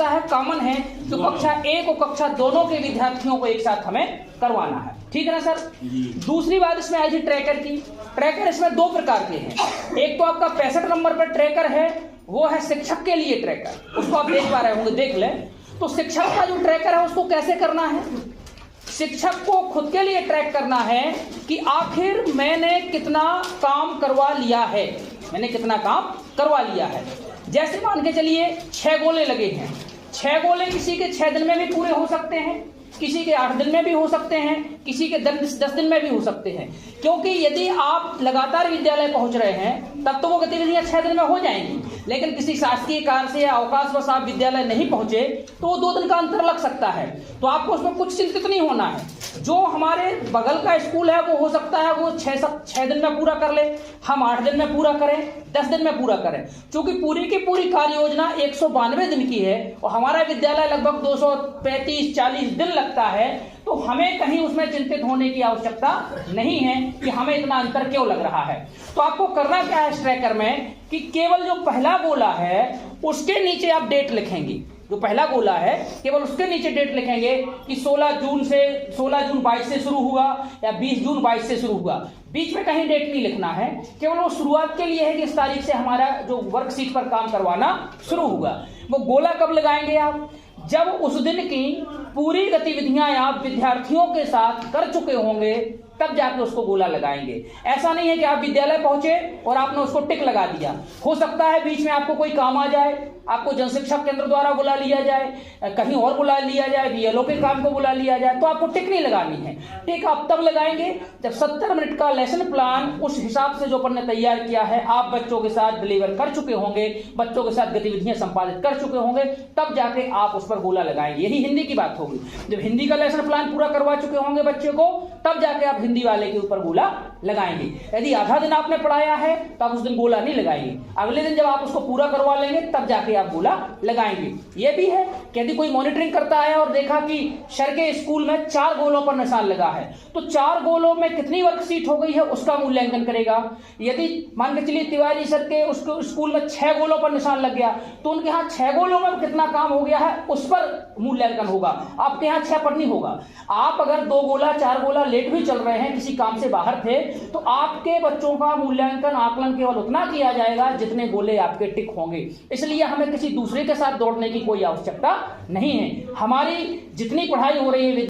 हिस्सा है, कॉमन है, तो कक्षा 1 और कक्षा दोनों के विद्यार्थियों को एक साथ हमें करवाना है। ठीक है ना सर? दूसरी बात इसमें आई थी ट्रैकर की। ट्रैकर इसमें 2 प्रकार के हैं। एक तो आपका 65 नंबर पर ट्रैकर है, वो है शिक्षक के लिए ट्रैकर, उसको आप देख पा रहे होंगे, देख लें। तो शिक्षक का जो ट्रैकर है उसको कैसे करना है? शिक्षक को खुद के लिए ट्रैक करना है कि आखिर मैंने कितना काम करवा लिया है, मैंने कितना काम करवा लिया है। जैसे मान के चलिए 6 गोले लगे हैं, 6 गोले किसी के 6 दिन में भी पूरे हो सकते हैं, किसी के 8 दिन में भी हो सकते हैं, किसी के 10 दिन में भी हो सकते हैं। क्योंकि यदि आप लगातार विद्यालय पहुंच रहे हैं तब तो वो गतिविधियां 6 दिन में हो जाएंगी, लेकिन किसी शासकीय कारण से या अवकाशवश आप विद्यालय नहीं पहुंचे तो वो 2 दिन का अंतर लग सकता है। तो आपको उसमें कुछ चिंतित नहीं होना है। जो हमारे बगल का स्कूल है वो हो सकता है वो 6 दिन में पूरा कर ले, हम 8 दिन में पूरा करें, 10 दिन में पूरा करें। क्योंकि पूरी की पूरी कार्य योजना 192 दिन की है और हमारा विद्यालय लगभग 235-40 दिन लगता है, तो हमें कहीं उसमें चिंतित होने की आवश्यकता नहीं है कि हमें इतना अंतर क्यों लग रहा है। तो आपको करना क्या है इस ट्रैकर में कि केवल जो पहला गोला है उसके नीचे आप डेट लिखेंगे। जो पहला गोला है केवल उसके नीचे डेट लिखेंगे कि 16 जून 22 से शुरू हुआ या 20 जून 22 से शुरू हुआ। बीच में कहीं डेट नहीं लिखना है, केवल वो शुरुआत के लिए है कि इस तारीख से हमारा जो वर्कशीट पर काम करवाना शुरू हुआ। वो गोला कब लगाएंगे आप? जब उस दिन की पूरी गतिविधियां आप विद्यार्थियों के साथ कर चुके होंगे तब जाके उसको गोला लगाएंगे। ऐसा नहीं है कि आप विद्यालय पहुंचे और आपने उसको टिक लगा दिया। हो सकता है बीच में आपको कोई काम आ जाए, आपको जनशिक्षक केंद्र द्वारा बुला लिया जाए, कहीं और बुला लिया जाए, बीएलओ के काम को बुला लिया जाए, तो आपको टिक नहीं लगानी है। टिक आप तब लगाएंगे जब 70 मिनट का लेसन प्लान उस हिसाब से जो अपन ने तैयार किया है आप बच्चों के साथ डिलीवर कर चुके होंगे, बच्चों के साथ गतिविधियां संपादित कर चुके होंगे, तब जाके आप उस पर गोला लगाएंगे। यही हिंदी की बात होगी। जब हिंदी का लेसन प्लान पूरा करवा चुके होंगे बच्चे को, तब जाके आप हिंदी वाले के ऊपर गोला लगाएंगे। यदि आधा दिन आपने पढ़ाया है तो आप उस दिन गोला नहीं लगाएंगे। अगले दिन जब आप उसको पूरा करवा लेंगे तब जाके आप गोला लगाएंगे। यह भी है कि यदि कोई मॉनिटरिंग करता है और देखा कि सर के स्कूल में 4 गोलों पर निशान लगा है, तो 4 गोलों में कितनी वर्कशीट हो गई है उसका मूल्यांकन करेगा। यदि मान के चलिए तिवारी सर के उसको स्कूल में 6 गोलों पर निशान लग गया तो उनके यहाँ 6 गोलों में कितना काम हो गया है उस पर मूल्यांकन होगा। आपके यहाँ 6 पर नहीं होगा। आप अगर 2 गोला 4 गोला लेट भी चल रहे हैं, किसी काम से बाहर थे, तो आपके बच्चों का मूल्यांकन आकलन केवल उतना किया जाएगा जितने गोले आपके टिक होंगे। इसलिए हमें किसी दूसरे के साथ दौड़ने की कोई आवश्यकता नहीं है। हमारी जितनी पढ़ाई हो रही है